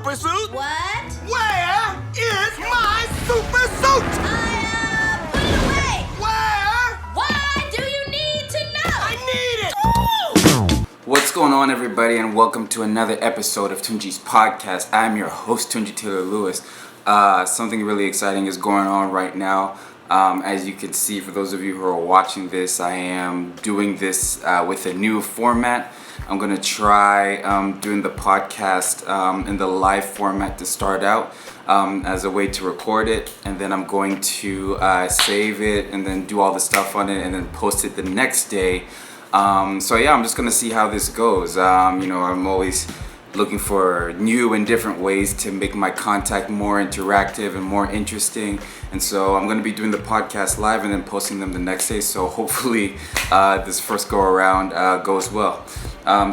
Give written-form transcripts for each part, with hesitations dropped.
super suit? What? Where is my super suit? Put it away! Where? Why do you need to know? I need it! What's going on, everybody, and welcome to another episode of Tunji's podcast. I'm your host, Tunji Taylor Lewis. Something really exciting is going on right now. As you can see, for those of you who are watching this, I am doing this with a new format. I'm going to try doing the podcast in the live format to start out as a way to record it. And then I'm going to save it and then do all the stuff on it and then post it the next day. I'm just going to see how this goes. I'm always looking for new and different ways to make my contact more interactive and more interesting. And so I'm going to be doing the podcast live and then posting them the next day. So hopefully this first go around goes well.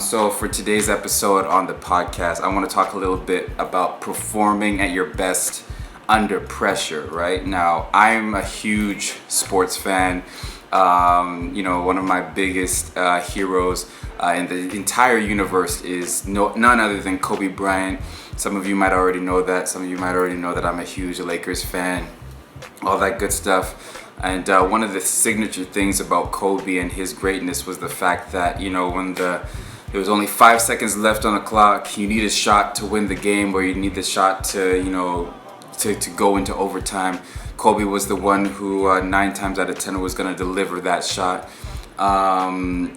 So for today's episode on the podcast, I want to talk a little bit about performing at your best under pressure, right? Now, I'm a huge sports fan. One of my biggest heroes in the entire universe is none other than Kobe Bryant. Some of you might already know that. Some of you might already know that I'm a huge Lakers fan. All that good stuff. And one of the signature things about Kobe and his greatness was the fact that, when there was only 5 seconds left on the clock, you need a shot to win the game, or you need the shot to go into overtime. Kobe was the one who 9 times out of 10 was going to deliver that shot. I've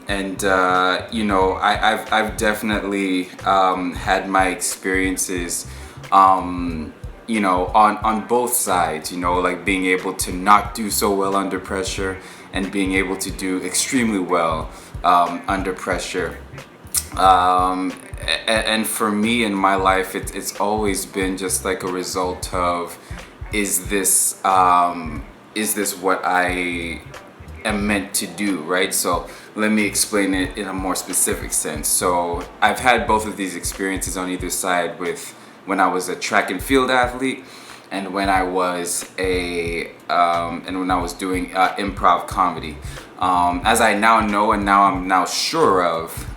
definitely had my experiences, on both sides, like being able to not do so well under pressure and being able to do extremely well under pressure. And for me in my life, it's always been just like a result of, is this what I am meant to do, right? So let me explain it in a more specific sense. So I've had both of these experiences on either side, with when I was a track and field athlete and when I was doing improv comedy. As I now know and now I'm now sure of,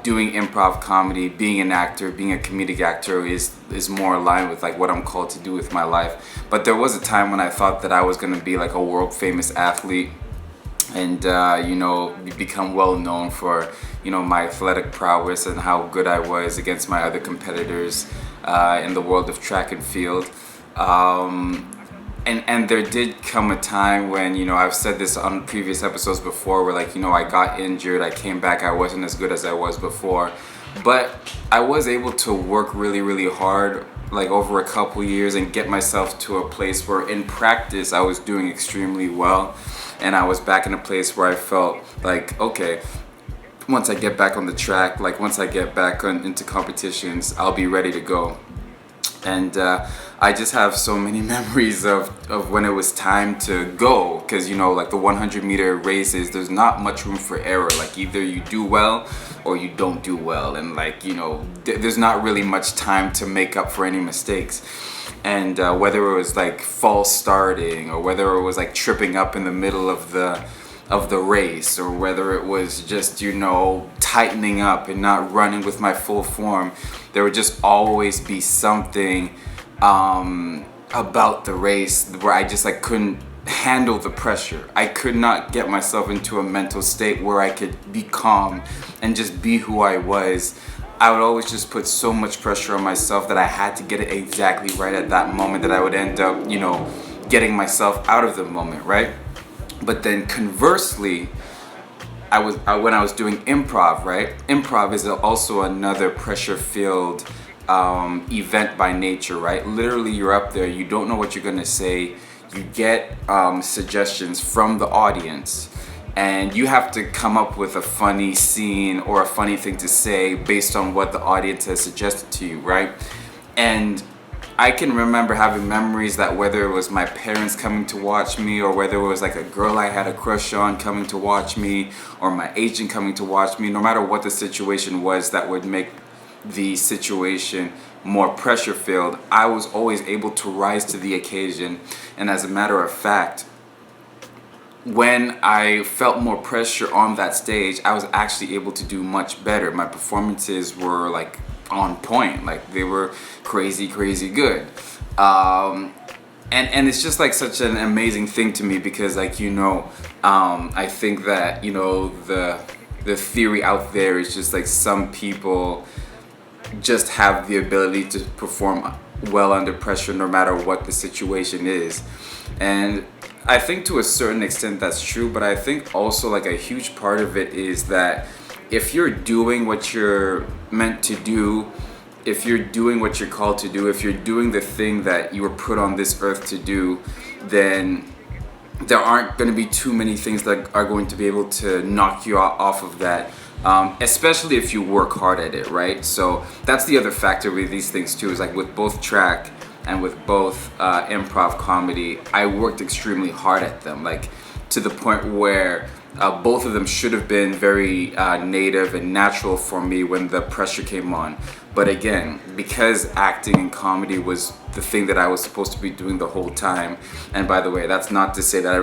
doing improv comedy, being an actor, being a comedic actor is more aligned with like what I'm called to do with my life. But there was a time when I thought that I was going to be like a world famous athlete and become well known for my athletic prowess and how good I was against my other competitors in the world of track and field. And there did come a time when, I've said this on previous episodes before, where I got injured, I came back, I wasn't as good as I was before. But I was able to work really, really hard, over a couple years, and get myself to a place where in practice I was doing extremely well. And I was back in a place where I felt like, okay, once I get back on the track, once I get back into competitions, I'll be ready to go. And I just have so many memories of when it was time to go, because the 100-meter races, there's not much room for error. Either you do well or you don't do well, and there's not really much time to make up for any mistakes. And whether it was false starting, or whether it was tripping up in the middle of the race, or whether it was just tightening up and not running with my full form, there would just always be something about the race where I just couldn't handle the pressure. I could not get myself into a mental state where I could be calm and just be who I was. I would always just put so much pressure on myself that I had to get it exactly right at that moment, that I would end up getting myself out of the moment, right? But then conversely, when I was doing improv, right? Improv is also another pressure-filled event by nature, right? Literally, you're up there, you don't know what you're gonna say, you get suggestions from the audience, and you have to come up with a funny scene or a funny thing to say based on what the audience has suggested to you, right? And I can remember having memories that whether it was my parents coming to watch me, or whether it was a girl I had a crush on coming to watch me, or my agent coming to watch me, no matter what the situation was that would make the situation more pressure filled, I was always able to rise to the occasion. And as a matter of fact, when I felt more pressure on that stage, I was actually able to do much better. My performances were like on point, like they were crazy, crazy good. Um, and it's just like such an amazing thing to me because like I think that the theory out there is just like some people just have the ability to perform well under pressure no matter what the situation is. And I think to a certain extent that's true, but I think also like a huge part of it is that if you're doing what you're meant to do, if you're doing what you're called to do, if you're doing the thing that you were put on this earth to do, then there aren't going to be too many things that are going to be able to knock you off of that, especially if you work hard at it, right? So that's the other factor with these things too, is like with both track and with both improv comedy, I worked extremely hard at them, like to the point where both of them should have been very native and natural for me when the pressure came on. But again, because acting and comedy was the thing that I was supposed to be doing the whole time, and by the way, that's not to say that I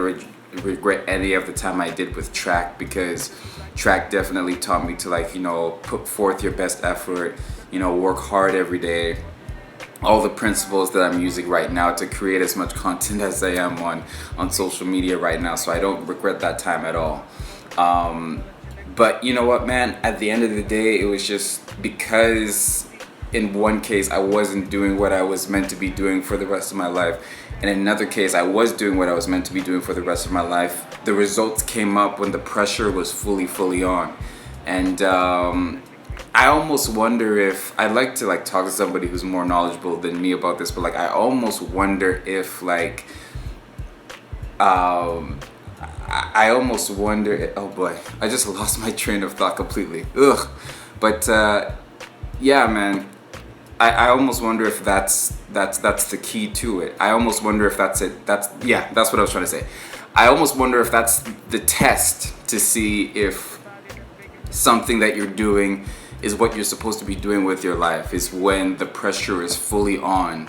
regret any of the time I did with track, because track definitely taught me to put forth your best effort, work hard every day. All the principles that I'm using right now to create as much content as I am on social media right now, so I don't regret that time at all. But you know what, man, at the end of the day, it was just because in one case I wasn't doing what I was meant to be doing for the rest of my life, and in another case I was doing what I was meant to be doing for the rest of my life. The results came up when the pressure was fully on. And I almost wonder if I'd like to talk to somebody who's more knowledgeable than me about this, but I almost wonder if I almost wonder. Oh boy, I just lost my train of thought completely. Ugh. But yeah, man, I almost wonder if that's the key to it. I almost wonder if that's it. That's what I was trying to say. I almost wonder if that's the test to see if something that you're doing is what you're supposed to be doing with your life, is when the pressure is fully on.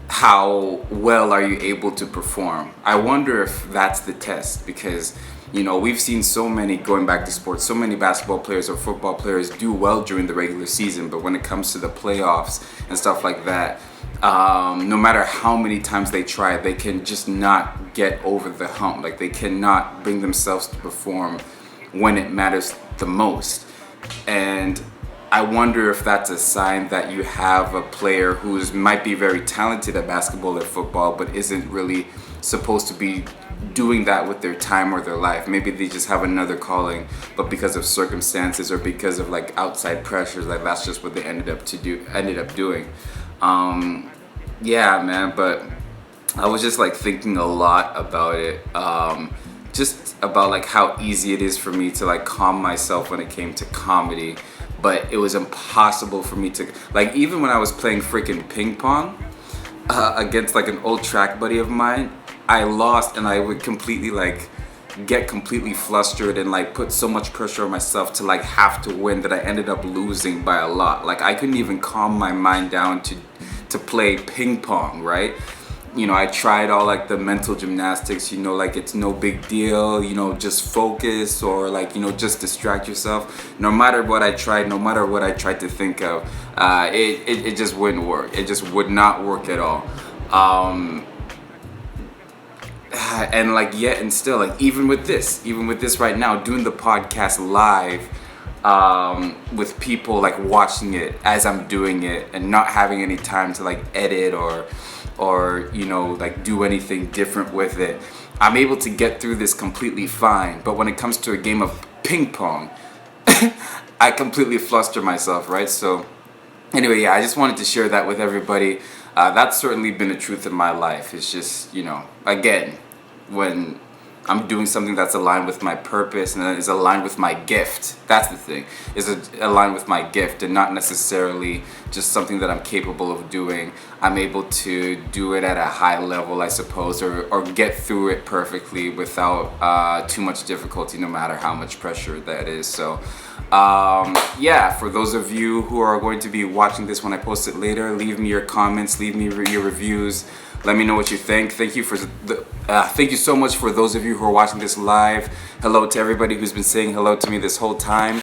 How well are you able to perform? I wonder if that's the test, because we've seen so many, going back to sports, so many basketball players or football players do well during the regular season, but when it comes to the playoffs and stuff like that, no matter how many times they try, they can just not get over the hump. Like, they cannot bring themselves to perform when it matters the most. And I wonder if that's a sign that you have a player who might be very talented at basketball or football, but isn't really supposed to be doing that with their time or their life. Maybe they just have another calling, but because of circumstances or because of outside pressures, that's just what they ended up doing. Yeah, man. But I was just thinking a lot about it. Just about how easy it is for me to calm myself when it came to comedy, but it was impossible for me to even when I was playing freaking ping pong against an old track buddy of mine, I lost, and I would completely get completely flustered and put so much pressure on myself to have to win that I ended up losing by a lot. I couldn't even calm my mind down to play ping pong, right? I tried all the mental gymnastics, it's no big deal, just focus, or just distract yourself. No matter what I tried to think of, it just wouldn't work. It just would not work at all. And yet and still, even with this right now, doing the podcast live, with people watching it as I'm doing it, and not having any time to edit or do anything different with it, I'm able to get through this completely fine. But when it comes to a game of ping pong, I completely fluster myself, right? So anyway, yeah, I just wanted to share that with everybody. That's certainly been a truth in my life. It's just, again, when I'm doing something that's aligned with my purpose and is aligned with my gift. That's the thing, is aligned with my gift and not necessarily just something that I'm capable of doing. I'm able to do it at a high level, I suppose, or get through it perfectly without too much difficulty, no matter how much pressure that is. So yeah, for those of you who are going to be watching this when I post it later, leave me your comments, leave me your reviews. Let me know what you think. Thank you thank you so much for those of you who are watching this live. Hello to everybody who's been saying hello to me this whole time.